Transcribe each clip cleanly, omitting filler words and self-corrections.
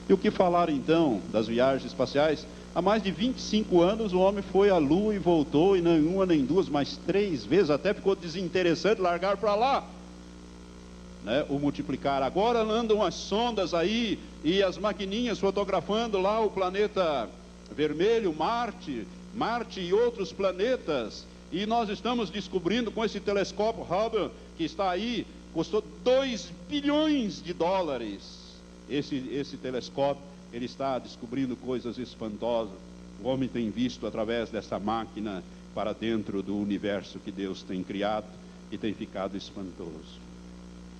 E o que falar então das viagens espaciais? Há mais de 25 anos o homem foi à Lua e voltou, e nem uma nem duas, mas 3 vezes, até ficou desinteressante, largar para lá, né, o multiplicar. Agora andam as sondas aí e as maquininhas fotografando lá o planeta vermelho, Marte e outros planetas, e nós estamos descobrindo com esse telescópio Hubble, que está aí, custou 2 bilhões de dólares, esse telescópio, ele está descobrindo coisas espantosas. O homem tem visto através dessa máquina para dentro do universo que Deus tem criado, e tem ficado espantoso.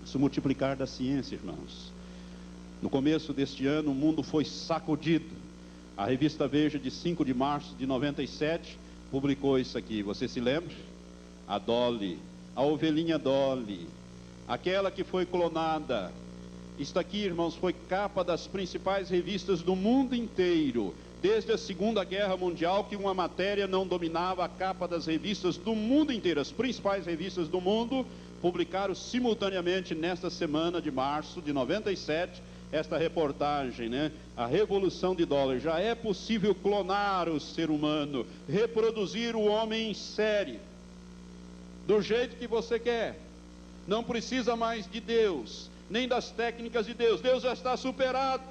Isso multiplicar da ciência, irmãos. No começo deste ano, o mundo foi sacudido. A revista Veja, de 5 de março de 97, publicou isso aqui. Você se lembra? A Dolly, a ovelhinha Dolly, aquela que foi clonada. Isto aqui, irmãos, foi capa das principais revistas do mundo inteiro. Desde a Segunda Guerra Mundial, que uma matéria não dominava a capa das revistas do mundo inteiro. As principais revistas do mundo publicaram simultaneamente nesta semana de março de 97, esta reportagem, né? A revolução de Dolly. Já é possível clonar o ser humano, reproduzir o homem em série, do jeito que você quer. Não precisa mais de Deus, nem das técnicas de Deus. Deus já está superado.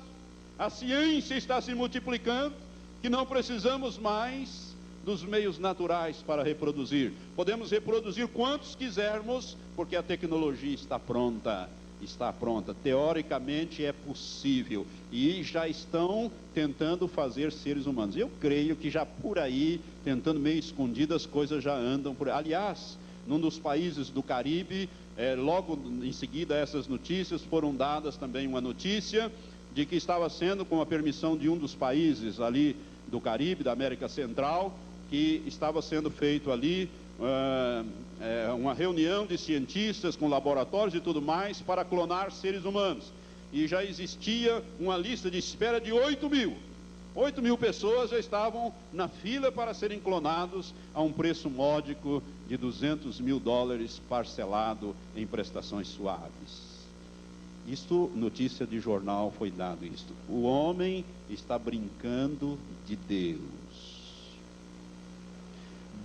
A ciência está se multiplicando, que não precisamos mais dos meios naturais para reproduzir. Podemos reproduzir quantos quisermos, porque a tecnologia está pronta. Está pronta. Teoricamente é possível. E já estão tentando fazer seres humanos. Eu creio que já por aí, tentando meio escondido, as coisas já andam por aí. Aliás, num dos países do Caribe, logo em seguida a essas notícias, foram dadas também uma notícia de que estava sendo, com a permissão de um dos países ali do Caribe, da América Central, que estava sendo feito ali uma reunião de cientistas com laboratórios e tudo mais para clonar seres humanos. E já existia uma lista de espera de 8 mil. 8 mil pessoas já estavam na fila para serem clonados a um preço módico de 200 mil dólares parcelado em prestações suaves. Isto, notícia de jornal, foi dado isto. O homem está brincando de Deus.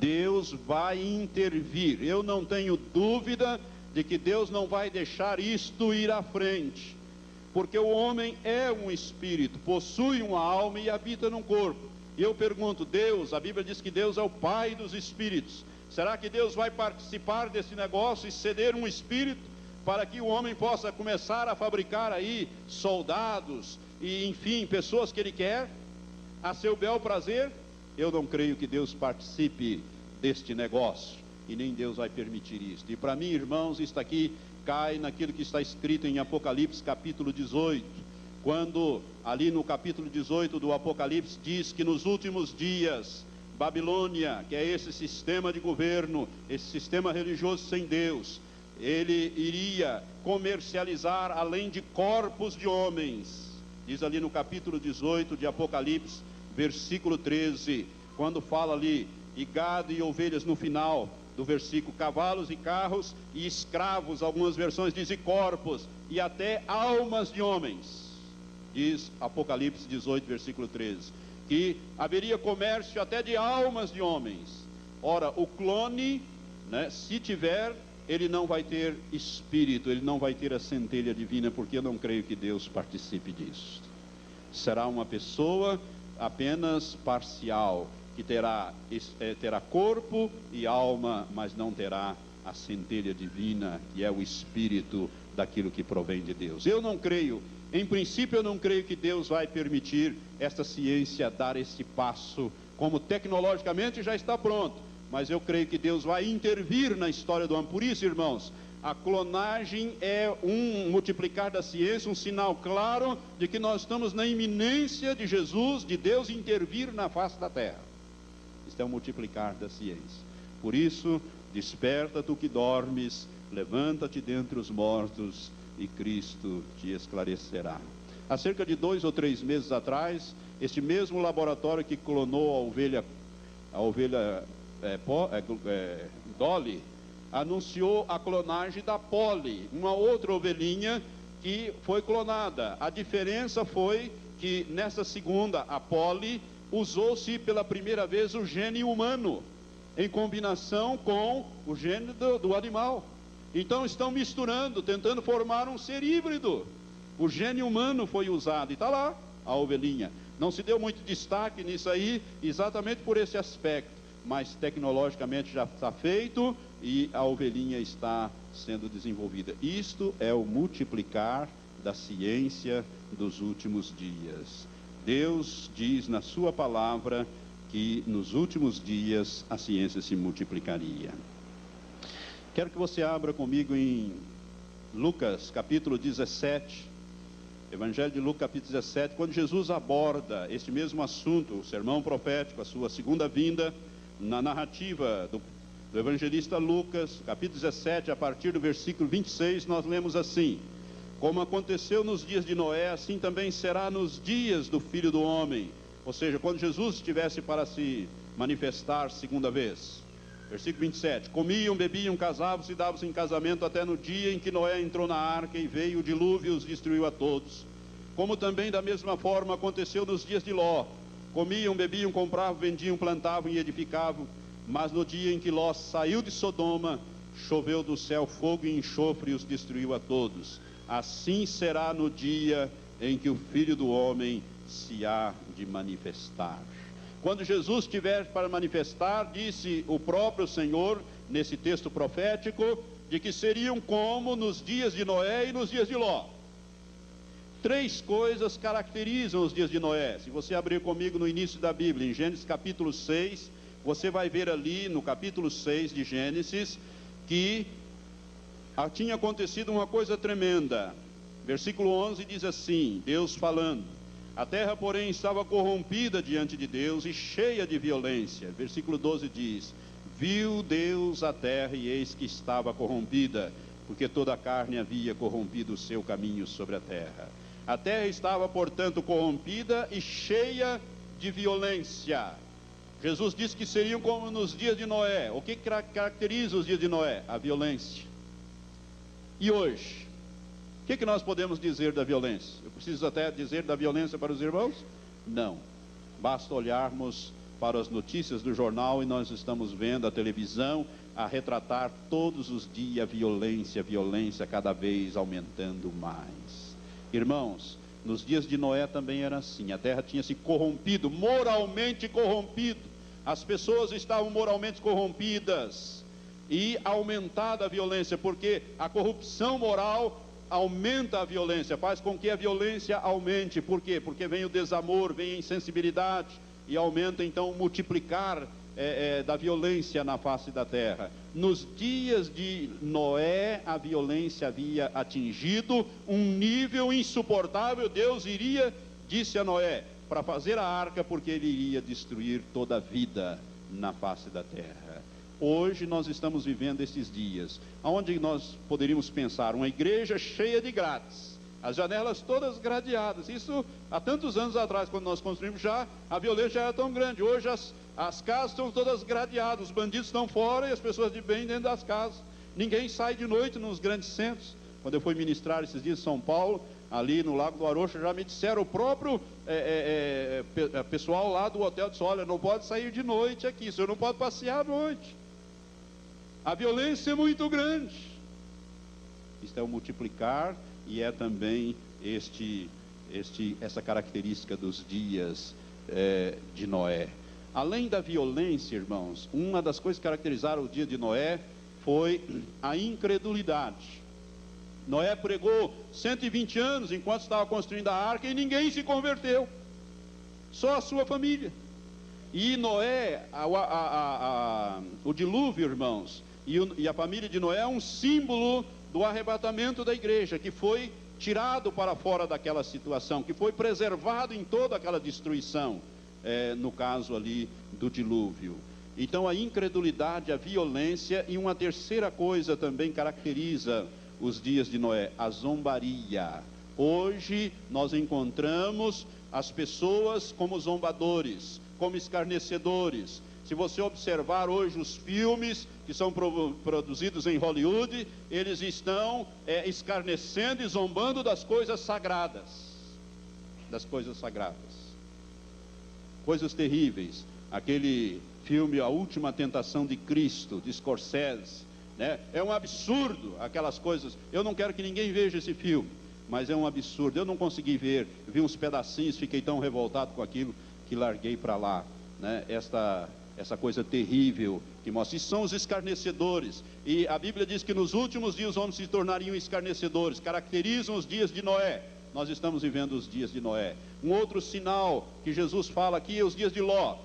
Deus vai intervir. Eu não tenho dúvida de que Deus não vai deixar isto ir à frente. Porque o homem é um espírito, possui uma alma e habita num corpo. E eu pergunto, Deus, a Bíblia diz que Deus é o Pai dos espíritos. Será que Deus vai participar desse negócio e ceder um espírito para que o homem possa começar a fabricar aí soldados e, enfim, pessoas que ele quer, a seu bel prazer? Eu não creio que Deus participe deste negócio, e nem Deus vai permitir isso. E para mim, irmãos, isto aqui cai naquilo que está escrito em Apocalipse capítulo 18, quando ali no capítulo 18 do Apocalipse diz que nos últimos dias, Babilônia, que é esse sistema de governo, esse sistema religioso sem Deus, ele iria comercializar além de corpos de homens. Diz ali no capítulo 18 de Apocalipse, versículo 13, quando fala ali, e gado e ovelhas no final do versículo, cavalos e carros e escravos, algumas versões dizem corpos, e até almas de homens. Diz Apocalipse 18, versículo 13, que haveria comércio até de almas de homens. Ora, o clone, né, se tiver, ele não vai ter espírito, ele não vai ter a centelha divina, porque eu não creio que Deus participe disso. Será uma pessoa apenas parcial, que terá corpo e alma, mas não terá a centelha divina, que é o espírito daquilo que provém de Deus. Eu não creio, em princípio eu não creio que Deus vai permitir esta ciência dar esse passo, como tecnologicamente já está pronto, mas eu creio que Deus vai intervir na história do homem. Por isso, irmãos, a clonagem é um multiplicar da ciência, um sinal claro de que nós estamos na iminência de Jesus, de Deus intervir na face da terra. Isto é o multiplicar da ciência. Por isso, desperta tu que dormes, levanta-te dentre os mortos e Cristo te esclarecerá. Há cerca de 2 ou 3 meses atrás, este mesmo laboratório que clonou a ovelha Dolly, anunciou a clonagem da Polly, uma outra ovelhinha que foi clonada. A diferença foi que nessa segunda, a poli, usou-se pela primeira vez o gene humano, em combinação com o gene do animal. Então estão misturando, tentando formar um ser híbrido. O gene humano foi usado, e está lá a ovelhinha. Não se deu muito destaque nisso aí, exatamente por esse aspecto, mas tecnologicamente já está feito e a ovelhinha está sendo desenvolvida. Isto é o multiplicar da ciência dos últimos dias. Deus diz na sua palavra que nos últimos dias a ciência se multiplicaria. Quero que você abra comigo em Lucas capítulo 17, Evangelho de Lucas capítulo 17, quando Jesus aborda este mesmo assunto, o sermão profético, a sua segunda vinda, na narrativa do evangelista Lucas, capítulo 17, a partir do versículo 26, nós lemos assim: como aconteceu nos dias de Noé, assim também será nos dias do Filho do Homem. Ou seja, quando Jesus estivesse para se manifestar segunda vez. Versículo 27, comiam, bebiam, casavam-se e davam-se em casamento até no dia em que Noé entrou na arca e veio o dilúvio e os destruiu a todos. Como também da mesma forma aconteceu nos dias de Ló. Comiam, bebiam, compravam, vendiam, plantavam e edificavam. Mas no dia em que Ló saiu de Sodoma, choveu do céu fogo e enxofre e os destruiu a todos. Assim será no dia em que o Filho do Homem se há de manifestar. Quando Jesus estiver para manifestar, disse o próprio Senhor, nesse texto profético, de que seriam como nos dias de Noé e nos dias de Ló. Três coisas caracterizam os dias de Noé. Se você abrir comigo no início da Bíblia, em Gênesis capítulo 6, você vai ver ali no capítulo 6 de Gênesis, que tinha acontecido uma coisa tremenda. Versículo 11 diz assim, Deus falando: a terra, porém, estava corrompida diante de Deus e cheia de violência. Versículo 12 diz: viu Deus a terra e eis que estava corrompida, porque toda a carne havia corrompido o seu caminho sobre a terra. A terra estava, portanto, corrompida e cheia de violência. Jesus disse que seriam como nos dias de Noé. O que caracteriza os dias de Noé? A violência. E hoje? O que nós podemos dizer da violência? Eu preciso até dizer da violência para os irmãos? Não. Basta olharmos para as notícias do jornal e nós estamos vendo a televisão a retratar todos os dias violência cada vez aumentando mais. Irmãos, nos dias de Noé também era assim. A terra tinha se corrompido, moralmente corrompido. As pessoas estavam moralmente corrompidas e aumentada a violência, porque a corrupção moral aumenta a violência, faz com que a violência aumente. Por quê? Porque vem o desamor, vem a insensibilidade e aumenta então o multiplicar da violência na face da terra. Nos dias de Noé, a violência havia atingido um nível insuportável. Deus disse a Noé, para fazer a arca, porque ele iria destruir toda a vida na face da terra. Hoje nós estamos vivendo esses dias, onde nós poderíamos pensar, uma igreja cheia de grades, as janelas todas gradeadas. Isso há tantos anos atrás, quando nós construímos, já a violência já era tão grande. Hoje as casas estão todas gradeadas, os bandidos estão fora e as pessoas de bem dentro das casas. Ninguém sai de noite nos grandes centros. Quando eu fui ministrar esses dias em São Paulo, ali no Lago do Arocha, já me disseram, o próprio pessoal lá do hotel disse: olha, não pode sair de noite aqui, o senhor não pode passear à noite. A violência é muito grande. Isto é o multiplicar e é também essa característica dos dias de Noé. Além da violência, irmãos, uma das coisas que caracterizaram o dia de Noé foi a incredulidade. Noé pregou 120 anos enquanto estava construindo a arca e ninguém se converteu, só a sua família. E Noé, o dilúvio, irmãos, e a família de Noé é um símbolo do arrebatamento da igreja, que foi tirado para fora daquela situação, que foi preservado em toda aquela destruição, no caso ali do dilúvio. Então a incredulidade, a violência, e uma terceira coisa também caracteriza os dias de Noé: a zombaria. Hoje nós encontramos as pessoas como zombadores, como escarnecedores. Se você observar hoje os filmes que são produzidos em Hollywood, eles estão escarnecendo e zombando das coisas sagradas. das coisas sagradas. Coisas terríveis. Aquele filme A Última Tentação de Cristo, de Scorsese, né? É um absurdo aquelas coisas. Eu não quero que ninguém veja esse filme, mas é um absurdo. Eu não consegui ver, vi uns pedacinhos, fiquei tão revoltado com aquilo que larguei para lá, né? Essa coisa terrível que mostra. Isso são os escarnecedores. E a Bíblia diz que nos últimos dias os homens se tornariam escarnecedores. Caracterizam os dias de Noé. Nós estamos vivendo os dias de Noé. Um outro sinal que Jesus fala aqui é os dias de Ló.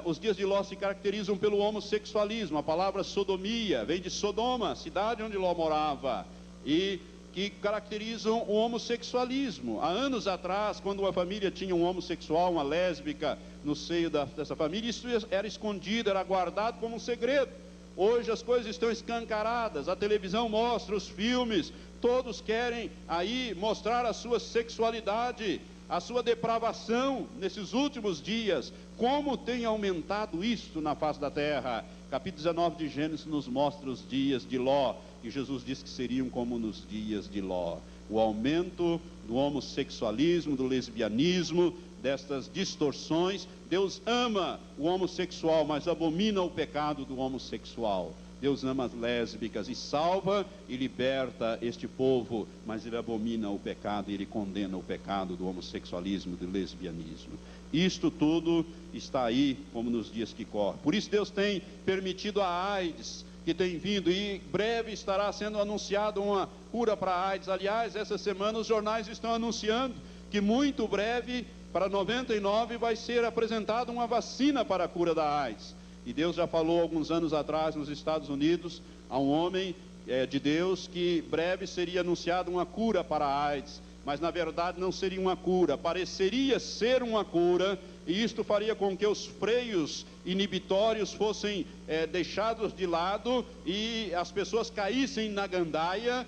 Os dias de Ló se caracterizam pelo homossexualismo. A palavra sodomia vem de Sodoma, cidade onde Ló morava, e que caracterizam o homossexualismo. Há anos atrás, quando uma família tinha um homossexual, uma lésbica no seio dessa família, isso era escondido, era guardado como um segredo. Hoje as coisas estão escancaradas, a televisão mostra, os filmes, todos querem aí mostrar a sua sexualidade, a sua depravação nesses últimos dias. Como tem aumentado isso na face da terra? Capítulo 19 de Gênesis nos mostra os dias de Ló, e Jesus disse que seriam como nos dias de Ló. O aumento do homossexualismo, do lesbianismo, destas distorções. Deus ama o homossexual, mas abomina o pecado do homossexual. Deus ama as lésbicas e salva e liberta este povo, mas ele abomina o pecado e ele condena o pecado do homossexualismo, do lesbianismo. Isto tudo está aí, como nos dias que correm. Por isso Deus tem permitido a AIDS, que tem vindo, e breve estará sendo anunciada uma cura para a AIDS. Aliás, essa semana os jornais estão anunciando que muito breve, para 99, vai ser apresentada uma vacina para a cura da AIDS. E Deus já falou alguns anos atrás nos Estados Unidos a um homem de Deus que breve seria anunciada uma cura para a AIDS, mas na verdade não seria uma cura, pareceria ser uma cura, e isto faria com que os freios inibitórios fossem deixados de lado e as pessoas caíssem na gandaia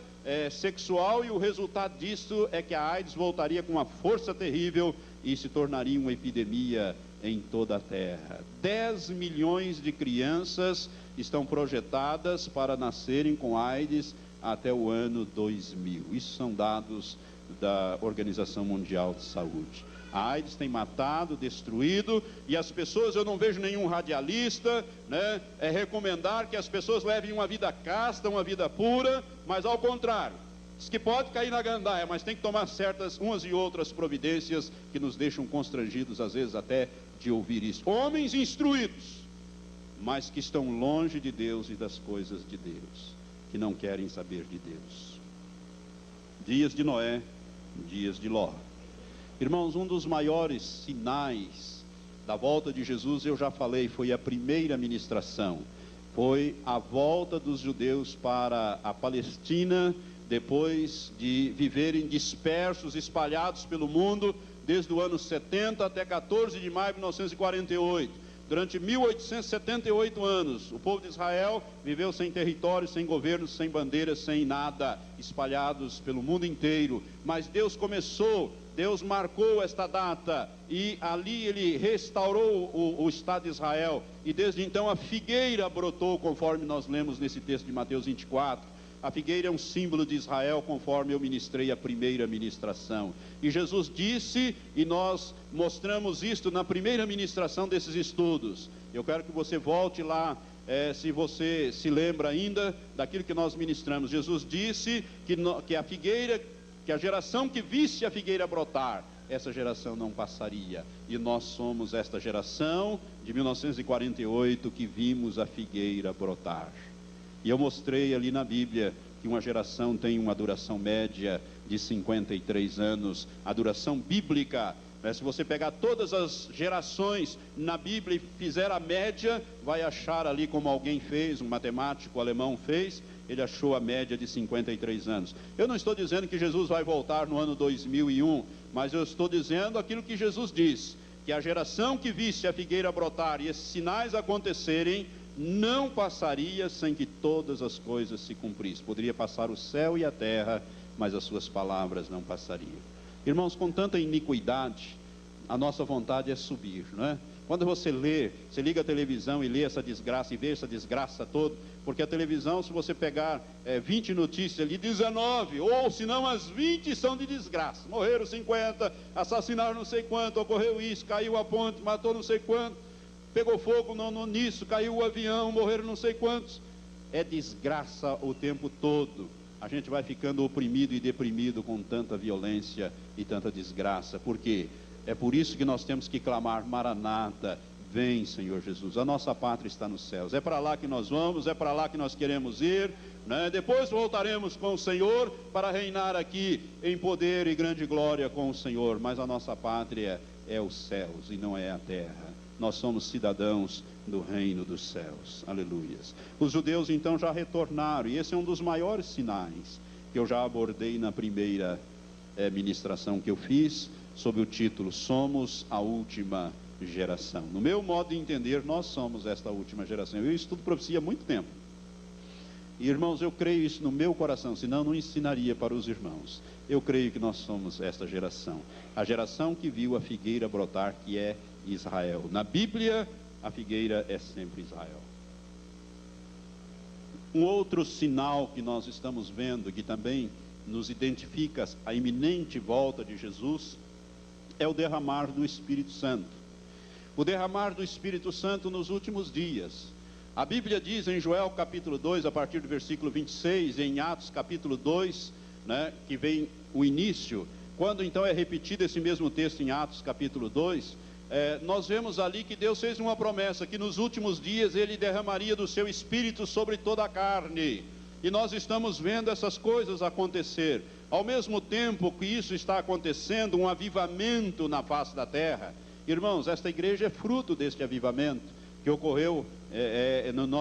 sexual, e o resultado disso é que a AIDS voltaria com uma força terrível e se tornaria uma epidemia em toda a terra. 10 milhões de crianças estão projetadas para nascerem com AIDS até o ano 2000. Isso são dados da Organização Mundial de Saúde. A AIDS tem matado, destruído, e as pessoas, eu não vejo nenhum radialista, né, recomendar que as pessoas levem uma vida casta, uma vida pura, mas ao contrário, diz que pode cair na gandaia, mas tem que tomar certas, umas e outras providências que nos deixam constrangidos, às vezes até de ouvir isso. Homens instruídos, mas que estão longe de Deus e das coisas de Deus, que não querem saber de Deus. Dias de Noé, dias de Ló. Irmãos, um dos maiores sinais da volta de Jesus, eu já falei, foi a primeira ministração. Foi a volta dos judeus para a Palestina, depois de viverem dispersos, espalhados pelo mundo, desde o ano 70 até 14 de maio de 1948. Durante 1878 anos, o povo de Israel viveu sem território, sem governo, sem bandeiras, sem nada, espalhados pelo mundo inteiro. Mas Deus marcou esta data, e ali ele restaurou o Estado de Israel, e desde então a figueira brotou, conforme nós lemos nesse texto de Mateus 24. A figueira é um símbolo de Israel, conforme eu ministrei a primeira ministração. E Jesus disse, e nós mostramos isto na primeira ministração desses estudos. Eu quero que você volte lá, se você se lembra ainda daquilo que nós ministramos. Jesus disse que a figueira, que a geração que visse a figueira brotar, essa geração não passaria. E nós somos esta geração de 1948 que vimos a figueira brotar. E eu mostrei ali na Bíblia que uma geração tem uma duração média de 53 anos, a duração bíblica, né? Se você pegar todas as gerações na Bíblia e fizer a média, vai achar ali, como alguém fez, um matemático alemão fez, ele achou a média de 53 anos. Eu não estou dizendo que Jesus vai voltar no ano 2001, mas eu estou dizendo aquilo que Jesus diz, que a geração que visse a figueira brotar e esses sinais acontecerem, não passaria sem que todas as coisas se cumprissem. Poderia passar o céu e a terra, mas as suas palavras não passariam. Irmãos, com tanta iniquidade, a nossa vontade é subir, não é? Quando você lê, você liga a televisão e lê essa desgraça e vê essa desgraça toda, porque a televisão, se você pegar 20 notícias ali, 19, ou se não as 20 são de desgraça. Morreram 50, assassinaram não sei quanto, ocorreu isso, caiu a ponte, matou não sei quanto, pegou fogo nisso, caiu o avião, morreram não sei quantos. É desgraça o tempo todo. A gente vai ficando oprimido e deprimido com tanta violência e tanta desgraça. Por quê? É por isso que nós temos que clamar: Maranata, vem, Senhor Jesus. A nossa pátria está nos céus. É para lá que nós vamos, é para lá que nós queremos ir, né? Depois voltaremos com o Senhor para reinar aqui em poder e grande glória com o Senhor. Mas a nossa pátria é os céus e não é a terra. Nós somos cidadãos do reino dos céus. Aleluias. Os judeus então já retornaram, e esse é um dos maiores sinais que eu já abordei na primeira ministração que eu fiz, sob o título Somos a Última Geração. No meu modo de entender, nós somos esta última geração. Eu estudo profecia há muito tempo, e irmãos, eu creio isso no meu coração, senão não ensinaria para os irmãos. Eu creio que nós somos esta geração, a geração que viu a figueira brotar, que é Israel. Na Bíblia, a figueira é sempre Israel. Um outro sinal que nós estamos vendo, que também nos identifica a iminente volta de Jesus, é o derramar do Espírito Santo. O derramar do Espírito Santo nos últimos dias. A Bíblia diz em Joel capítulo 2, a partir do versículo 26, em Atos capítulo 2, né, que vem o início, quando então é repetido esse mesmo texto em Atos capítulo 2, nós vemos ali que Deus fez uma promessa, que nos últimos dias Ele derramaria do seu Espírito sobre toda a carne, e nós estamos vendo essas coisas acontecer. Ao mesmo tempo que isso está acontecendo, um avivamento na face da terra. Irmãos, esta igreja é fruto deste avivamento que ocorreu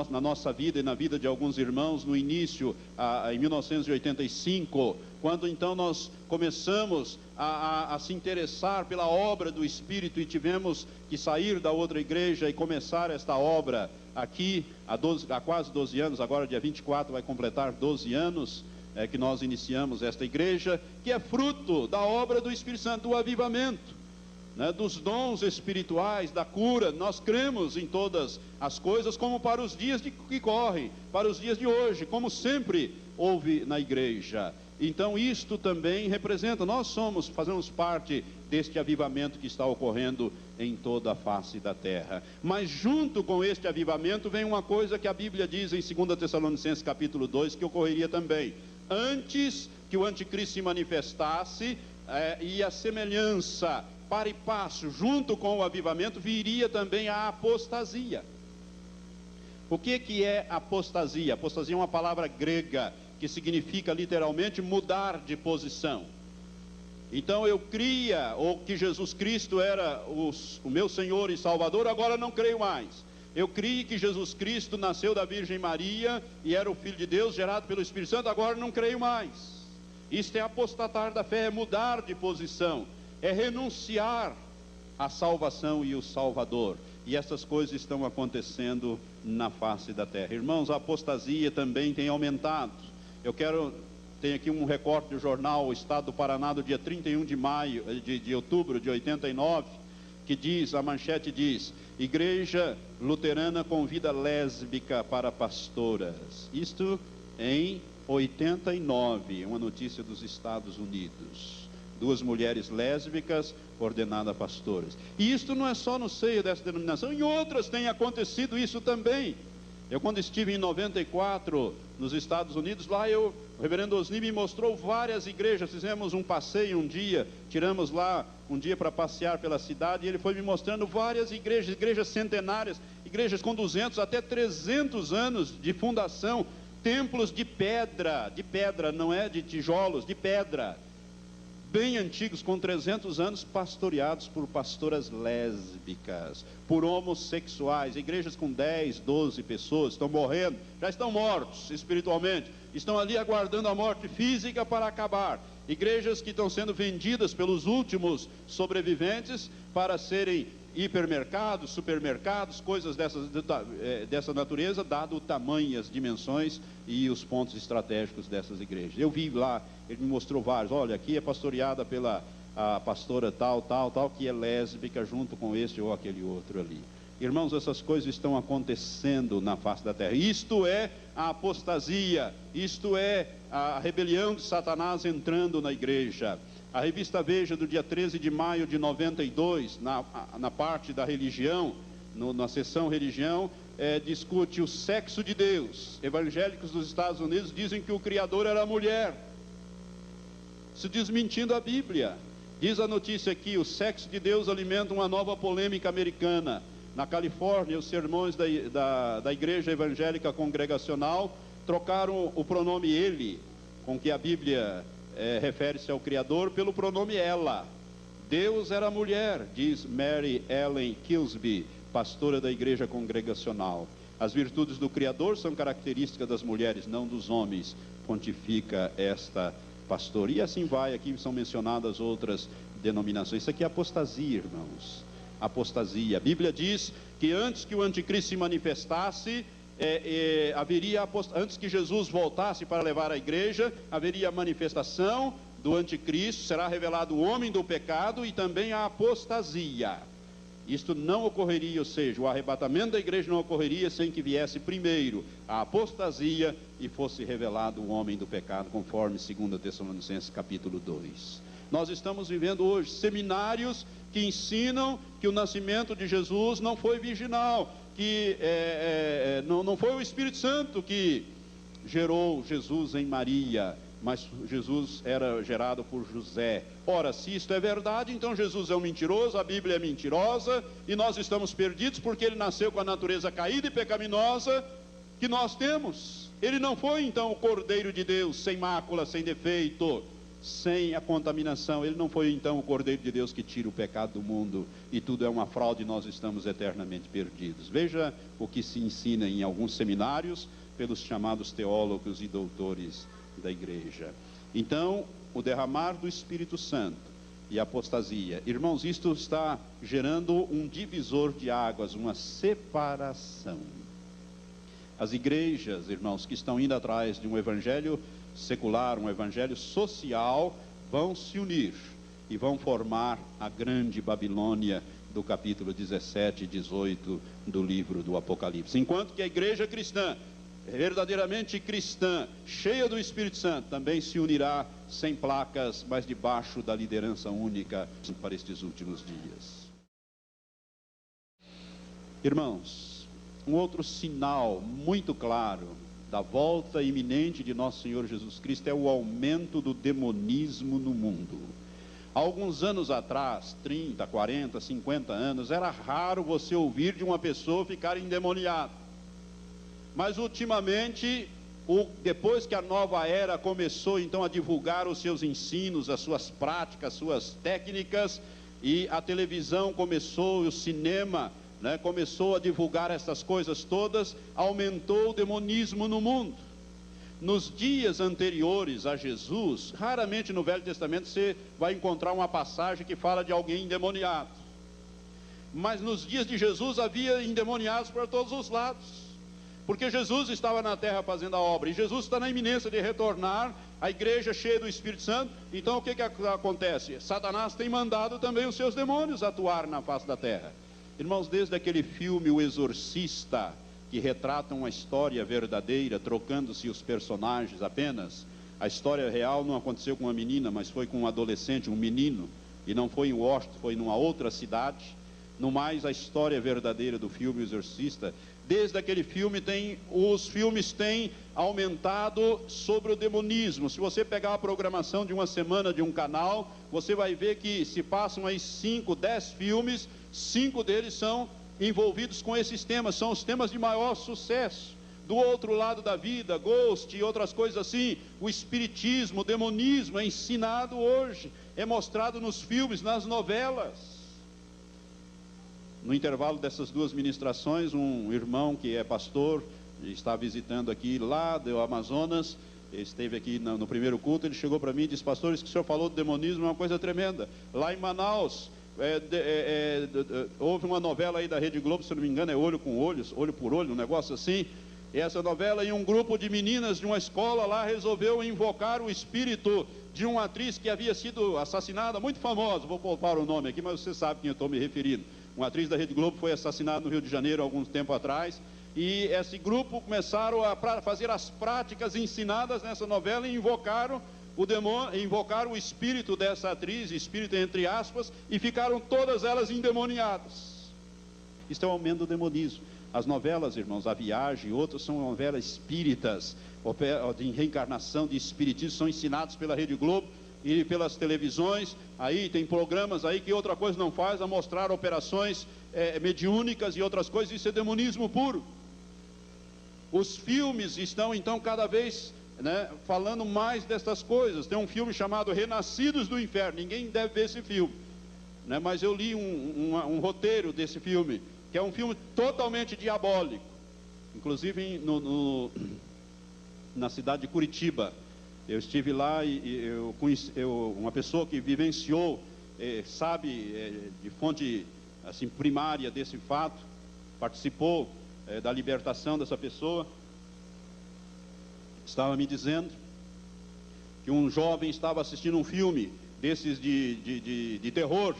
na nossa vida e na vida de alguns irmãos no início, em 1985, quando então nós começamos a se interessar pela obra do Espírito e tivemos que sair da outra igreja e começar esta obra aqui há quase 12 anos, agora dia 24 vai completar 12 anos, que nós iniciamos esta igreja, que é fruto da obra do Espírito Santo, do avivamento, né, dos dons espirituais, da cura. Nós cremos em todas as coisas, como para os dias que correm, para os dias de hoje, como sempre houve na igreja. Então isto também representa, fazemos parte deste avivamento que está ocorrendo em toda a face da terra. Mas junto com este avivamento vem uma coisa que a Bíblia diz em 2 Tessalonicenses capítulo 2, que ocorreria também antes que o anticristo se manifestasse, e a semelhança, para e passo, junto com o avivamento, viria também a apostasia. O que é apostasia? Apostasia é uma palavra grega que significa literalmente mudar de posição. Então eu cria, ou que Jesus Cristo era o meu Senhor e Salvador, agora não creio mais. Eu criei que Jesus Cristo nasceu da Virgem Maria e era o Filho de Deus, gerado pelo Espírito Santo, agora não creio mais. Isto é apostatar da fé, é mudar de posição, é renunciar à salvação e o Salvador. E essas coisas estão acontecendo na face da terra. Irmãos, a apostasia também tem aumentado. Tem aqui um recorte do jornal O Estado do Paraná, do dia 31 de outubro de 89, que diz, a manchete diz: Igreja Luterana convida lésbica para pastoras. Isto em 89, uma notícia dos Estados Unidos. 2 mulheres lésbicas ordenadas pastoras. E isto não é só no seio dessa denominação, em outras tem acontecido isso também. Eu, quando estive em 94 nos Estados Unidos, lá o reverendo Osni me mostrou várias igrejas. Fizemos um passeio um dia, tiramos lá um dia para passear pela cidade, e ele foi me mostrando várias igrejas centenárias, igrejas com 200 até 300 anos de fundação, templos de pedra, não é de tijolos, de pedra, bem antigos, com 300 anos, pastoreados por pastoras lésbicas, por homossexuais, igrejas com 10, 12 pessoas, estão morrendo, já estão mortos espiritualmente, estão ali aguardando a morte física para acabar. Igrejas que estão sendo vendidas pelos últimos sobreviventes para serem hipermercados, supermercados, coisas dessa natureza, dado o tamanho, as dimensões e os pontos estratégicos dessas igrejas. Eu vi lá, ele me mostrou vários. Olha, aqui é pastoreada pela a pastora tal, que é lésbica, junto com este ou aquele outro ali. Irmãos, essas coisas estão acontecendo na face da terra. Isto é a apostasia, isto é a rebelião de Satanás entrando na igreja. A revista Veja, do dia 13 de maio de 92, na parte da religião, na seção religião, discute o sexo de Deus. Evangélicos dos Estados Unidos dizem que o Criador era mulher, se desmentindo a Bíblia. Diz a notícia aqui: o sexo de Deus alimenta uma nova polêmica americana. Na Califórnia, os sermões da Igreja Evangélica Congregacional trocaram o pronome ele, com que a Bíblia refere-se ao Criador, pelo pronome ela. Deus era mulher, diz Mary Ellen Kilsby, pastora da Igreja Congregacional. As virtudes do Criador são características das mulheres, não dos homens, pontifica esta pastora. E assim vai, aqui são mencionadas outras denominações. Isso aqui é apostasia, irmãos. Apostasia. A Bíblia diz que antes que o anticristo se manifestasse, antes que Jesus voltasse para levar a igreja, haveria a manifestação do anticristo, será revelado o homem do pecado e também a apostasia. Isto não ocorreria, ou seja, o arrebatamento da igreja não ocorreria sem que viesse primeiro a apostasia e fosse revelado o homem do pecado, conforme 2 Tessalonicenses capítulo 2. Nós estamos vivendo hoje seminários que ensinam que o nascimento de Jesus não foi virginal, que não foi o Espírito Santo que gerou Jesus em Maria, mas Jesus era gerado por José. Ora, se isto é verdade, então Jesus é um mentiroso, a Bíblia é mentirosa, e nós estamos perdidos porque ele nasceu com a natureza caída e pecaminosa que nós temos. Ele não foi então o Cordeiro de Deus, sem mácula, sem defeito, sem a contaminação. Ele não foi então o Cordeiro de Deus que tira o pecado do mundo, e tudo é uma fraude e nós estamos eternamente perdidos. Veja o que se ensina em alguns seminários pelos chamados teólogos e doutores da igreja. Então, o derramar do Espírito Santo e a apostasia, irmãos, isto está gerando um divisor de águas, uma separação. As igrejas, irmãos, que estão indo atrás de um evangelho secular, um evangelho social, vão se unir e vão formar a grande Babilônia do capítulo 17 e 18 do livro do Apocalipse. Enquanto que a igreja cristã, verdadeiramente cristã, cheia do Espírito Santo, também se unirá sem placas, mas debaixo da liderança única para estes últimos dias. Irmãos, um outro sinal muito claro da volta iminente de nosso Senhor Jesus Cristo é o aumento do demonismo no mundo. Há alguns anos atrás, 30, 40, 50 anos, era raro você ouvir de uma pessoa ficar endemoniada. Mas ultimamente, depois que a nova era começou então a divulgar os seus ensinos, as suas práticas, as suas técnicas, e a televisão começou, o cinema, começou a divulgar essas coisas todas, aumentou o demonismo no mundo. Nos dias anteriores a Jesus, raramente no Velho Testamento você vai encontrar uma passagem que fala de alguém endemoniado. Mas nos dias de Jesus havia endemoniados por todos os lados, porque Jesus estava na terra fazendo a obra, e Jesus está na iminência de retornar, a igreja cheia do Espírito Santo. Então o que acontece? Satanás tem mandado também os seus demônios atuar na face da terra. Irmãos, desde aquele filme O Exorcista, que retrata uma história verdadeira, trocando-se os personagens apenas, a história real não aconteceu com uma menina, mas foi com um adolescente, um menino, e não foi em Washington, foi numa outra cidade. No mais, a história verdadeira do filme O Exorcista, desde aquele filme os filmes têm aumentado sobre o demonismo. Se você pegar a programação de uma semana de um canal, você vai ver que se passam aí 5, 10 filmes, 5 deles são envolvidos com esses temas, são os temas de maior sucesso. Do outro lado da vida, Ghost e outras coisas assim, o espiritismo, o demonismo é ensinado hoje, é mostrado nos filmes, nas novelas. No intervalo dessas duas ministrações, um irmão que é pastor, está visitando aqui lá do Amazonas, esteve aqui no primeiro culto, ele chegou para mim e disse: pastor, isso que o senhor falou do demonismo é uma coisa tremenda. Lá em Manaus, houve uma novela aí da Rede Globo, se não me engano é Olho com Olhos, Olho por Olho, um negócio assim. E essa novela, e um grupo de meninas de uma escola lá resolveu invocar o espírito de uma atriz que havia sido assassinada, muito famosa, vou poupar o nome aqui, mas você sabe quem eu estou me referindo. Uma atriz da Rede Globo foi assassinada no Rio de Janeiro há algum tempo atrás, e esse grupo começaram a fazer as práticas ensinadas nessa novela e invocaram o demônio, invocaram o espírito dessa atriz, espírito entre aspas, e ficaram todas elas endemoniadas. Isto é o aumento do demonismo. As novelas, irmãos, A Viagem e outras são novelas espíritas, de reencarnação, de espiritismo, são ensinados pela Rede Globo e pelas televisões. Aí tem programas aí que outra coisa não faz, a mostrar operações mediúnicas e outras coisas. Isso é demonismo puro. Os filmes estão então cada vez falando mais dessas coisas. Tem um filme chamado Renascidos do Inferno, ninguém deve ver esse filme, mas eu li um roteiro desse filme, que é um filme totalmente diabólico. Inclusive na cidade de Curitiba, eu estive lá e eu conheci, uma pessoa que vivenciou, sabe, de fonte assim primária desse fato, participou da libertação dessa pessoa, estava me dizendo que um jovem estava assistindo um filme desses de terror,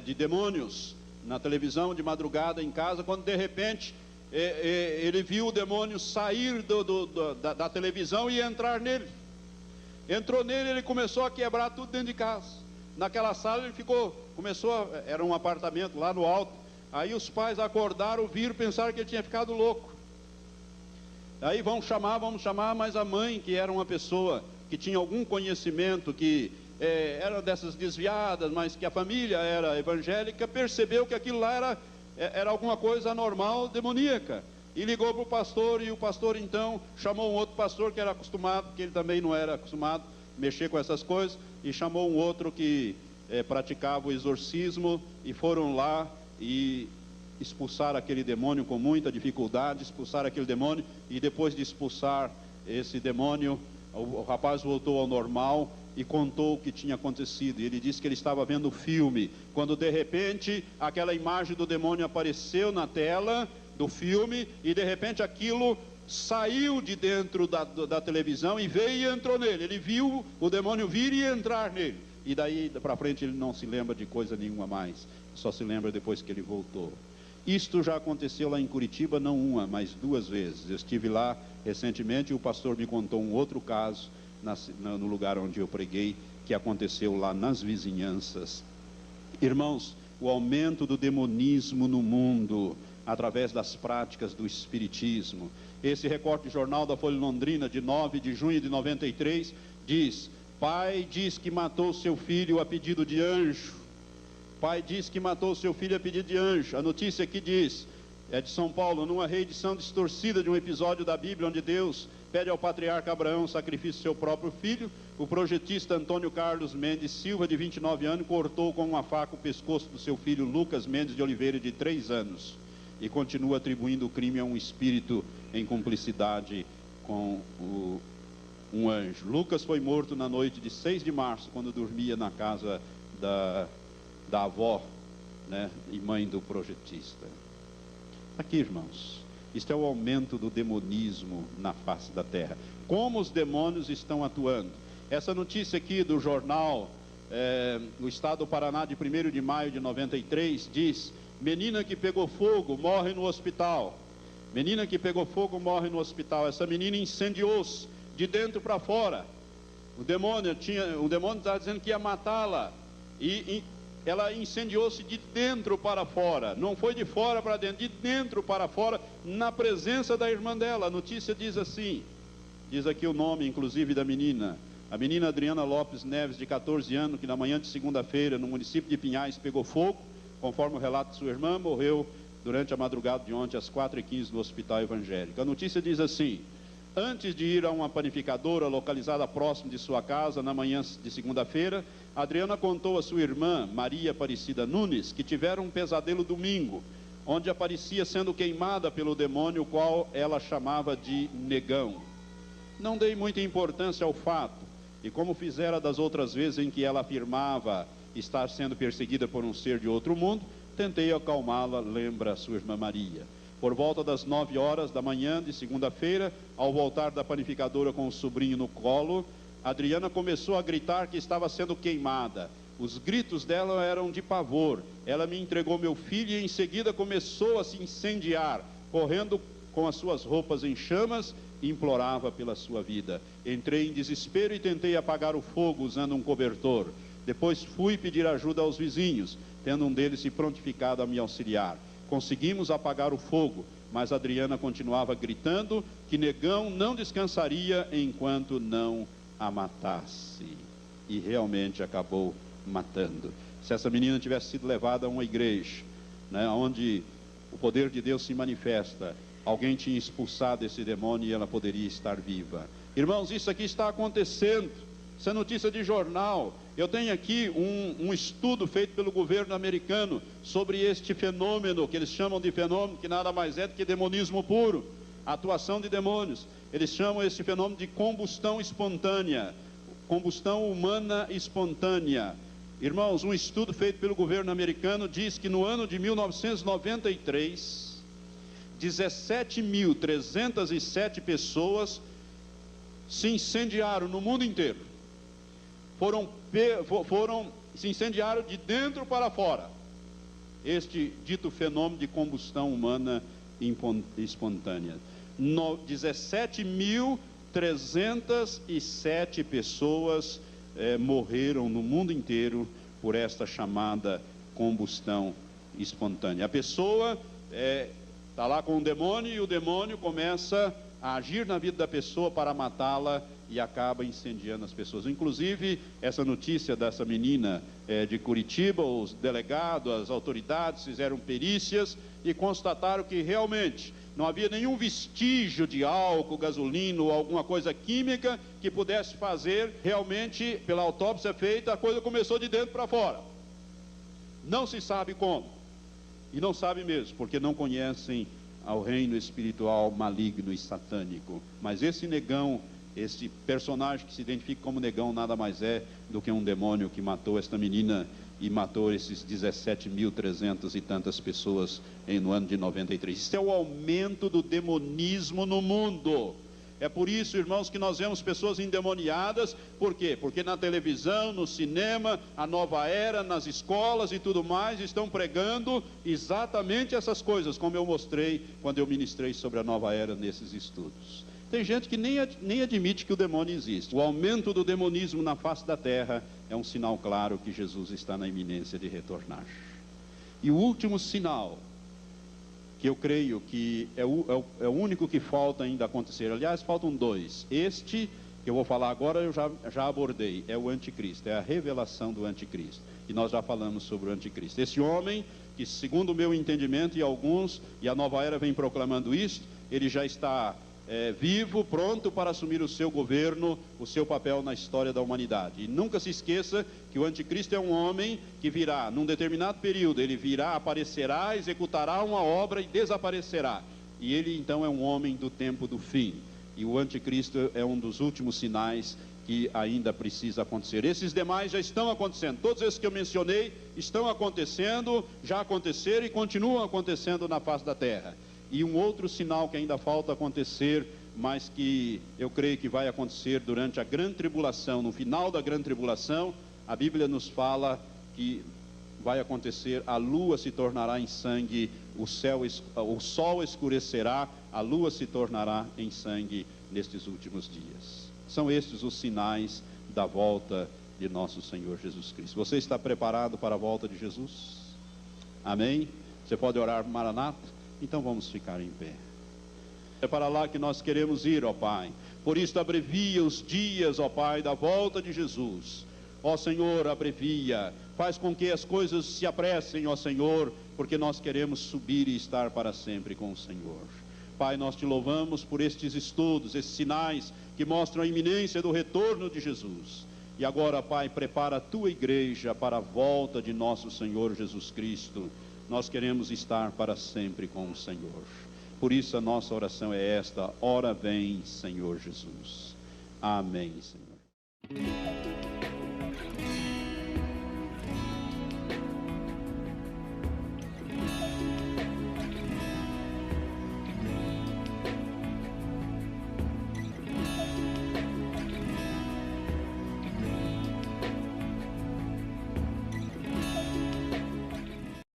de demônios, na televisão de madrugada em casa, quando de repente ele viu o demônio sair da televisão e entrar nele. Entrou nele, ele começou a quebrar tudo dentro de casa. Naquela sala ele era um apartamento lá no alto. Aí os pais acordaram, viram, pensaram que ele tinha ficado louco. Aí vamos chamar, mas a mãe, que era uma pessoa que tinha algum conhecimento, que era dessas desviadas, mas que a família era evangélica, percebeu que aquilo lá era alguma coisa anormal, demoníaca, e ligou para o pastor, e o pastor então chamou um outro pastor que era acostumado, porque ele também não era acostumado a mexer com essas coisas, e chamou um outro que praticava o exorcismo, e foram lá e expulsaram aquele demônio com muita dificuldade, expulsaram aquele demônio, e depois de expulsar esse demônio, o rapaz voltou ao normal e contou o que tinha acontecido. E ele disse que ele estava vendo o filme, quando de repente aquela imagem do demônio apareceu na tela do filme, e de repente aquilo saiu de dentro da televisão e veio e entrou nele. Ele viu o demônio vir e entrar nele, e daí para frente ele não se lembra de coisa nenhuma mais, só se lembra depois que ele voltou. Isto já aconteceu lá em Curitiba, não uma, mas 2 vezes. Eu estive lá recentemente e o pastor me contou um outro caso no lugar onde eu preguei, que aconteceu lá nas vizinhanças. Irmãos, o aumento do demonismo no mundo, através das práticas do espiritismo. Esse recorte de jornal da Folha Londrina, de 9 de junho de 93, diz: pai diz que matou seu filho a pedido de anjo. Pai diz que matou seu filho a pedido de anjo. A notícia aqui diz, é de São Paulo, numa reedição distorcida de um episódio da Bíblia, onde Deus pede ao patriarca Abraão o sacrifício do seu próprio filho, o projetista Antônio Carlos Mendes Silva, de 29 anos, cortou com uma faca o pescoço do seu filho Lucas Mendes de Oliveira, de 3 anos, e continua atribuindo o crime a um espírito em cumplicidade com um anjo. Lucas foi morto na noite de 6 de março, quando dormia na casa da avó, e mãe do projetista. Aqui, irmãos, isto é o aumento do demonismo na face da terra. Como os demônios estão atuando. Essa notícia aqui do jornal do estado do Paraná, de 1º de maio de 93, diz: menina que pegou fogo morre no hospital. Menina que pegou fogo morre no hospital. Essa menina incendiou-se de dentro para fora. O demônio estava dizendo que ia matá-la, e ela incendiou-se de dentro para fora. Não foi de fora para dentro, de dentro para fora, na presença da irmã dela. A notícia diz assim, diz aqui o nome inclusive da menina, a menina Adriana Lopes Neves, de 14 anos, que na manhã de segunda-feira, no município de Pinhais, pegou fogo. Conforme o relato de sua irmã, morreu durante a madrugada de ontem, às 4h15, no hospital evangélico. A notícia diz assim: antes de ir a uma panificadora localizada próximo de sua casa, na manhã de segunda-feira, Adriana contou à sua irmã, Maria Aparecida Nunes, que tiveram um pesadelo domingo, onde aparecia sendo queimada pelo demônio, o qual ela chamava de negão. Não dei muita importância ao fato, e como fizera das outras vezes em que ela afirmava estar sendo perseguida por um ser de outro mundo, tentei acalmá-la, lembra sua irmã Maria. Por volta das 9 horas da manhã de segunda-feira, ao voltar da panificadora com o sobrinho no colo, Adriana começou a gritar que estava sendo queimada. Os gritos dela eram de pavor. Ela me entregou meu filho e em seguida começou a se incendiar, correndo com as suas roupas em chamas, e implorava pela sua vida. Entrei em desespero e tentei apagar o fogo usando um cobertor. Depois fui pedir ajuda aos vizinhos, tendo um deles se prontificado a me auxiliar. Conseguimos apagar o fogo, mas Adriana continuava gritando que Negão não descansaria enquanto não a matasse. E realmente acabou matando. Se essa menina tivesse sido levada a uma igreja, né, onde o poder de Deus se manifesta, alguém tinha expulsado esse demônio e ela poderia estar viva. Irmãos, isso aqui está acontecendo. Isso é notícia de jornal. Eu tenho aqui um estudo feito pelo governo americano sobre este fenômeno, que eles chamam de fenômeno, que nada mais é do que demonismo puro, atuação de demônios. Eles chamam esse fenômeno de combustão espontânea, combustão humana espontânea. Irmãos, um estudo feito pelo governo americano diz que no ano de 1993, 17.307 pessoas se incendiaram no mundo inteiro. Se incendiaram de dentro para fora. Este dito fenômeno de combustão humana espontânea. 17.307 pessoas morreram no mundo inteiro por esta chamada combustão espontânea. A pessoa está lá com um demônio e o demônio começa a agir na vida da pessoa para matá-la e acaba incendiando as pessoas. Inclusive, essa notícia dessa menina de Curitiba, os delegados, as autoridades fizeram perícias e constataram que realmente não havia nenhum vestígio de álcool, gasolina ou alguma coisa química que pudesse fazer. Realmente, pela autópsia feita, a coisa começou de dentro para fora. Não se sabe como. E não sabe mesmo, porque não conhecem ao reino espiritual maligno e satânico. Mas esse Negão, esse personagem que se identifica como Negão, nada mais é do que um demônio que matou esta menina e matou esses 17.300 e tantas pessoas no ano de 93. Isso é o aumento do demonismo no mundo. É por isso, irmãos, que nós vemos pessoas endemoniadas. Por quê? Porque na televisão, no cinema, a nova era, nas escolas e tudo mais, estão pregando exatamente essas coisas, como eu mostrei quando eu ministrei sobre a nova era nesses estudos. Tem gente que nem admite que o demônio existe. O aumento do demonismo na face da terra é um sinal claro que Jesus está na iminência de retornar. E o último sinal, que eu creio que é o único que falta ainda acontecer. Aliás, faltam dois. Este, que eu vou falar agora, eu já abordei. É o anticristo, é a revelação do anticristo. E nós já falamos sobre o anticristo. Esse homem, que segundo o meu entendimento e alguns, e a nova era vem proclamando isso, ele já está vivo, pronto para assumir o seu governo, o seu papel na história da humanidade. E nunca se esqueça que o anticristo é um homem que virá, num determinado período, ele virá, aparecerá, executará uma obra e desaparecerá. E ele então é um homem do tempo do fim. E o anticristo é um dos últimos sinais que ainda precisa acontecer. Esses demais já estão acontecendo. Todos esses que eu mencionei estão acontecendo, já aconteceram e continuam acontecendo na face da terra. E um outro sinal que ainda falta acontecer, mas que eu creio que vai acontecer durante a grande tribulação, no final da grande tribulação, a Bíblia nos fala que vai acontecer, a lua se tornará em sangue, o sol escurecerá, a lua se tornará em sangue nestes últimos dias. São estes os sinais da volta de nosso Senhor Jesus Cristo. Você está preparado para a volta de Jesus? Amém? Você pode orar, Maranata? Então vamos ficar em pé. É para lá que nós queremos ir, ó Pai. Por isso abrevia os dias, ó Pai, da volta de Jesus. Ó Senhor, abrevia. Faz com que as coisas se apressem, ó Senhor, porque nós queremos subir e estar para sempre com o Senhor. Pai, nós te louvamos por estes estudos, esses sinais que mostram a iminência do retorno de Jesus. E agora, Pai, prepara a tua igreja para a volta de nosso Senhor Jesus Cristo. Nós queremos estar para sempre com o Senhor. Por isso a nossa oração é esta: ora vem, Senhor Jesus. Amém, Senhor.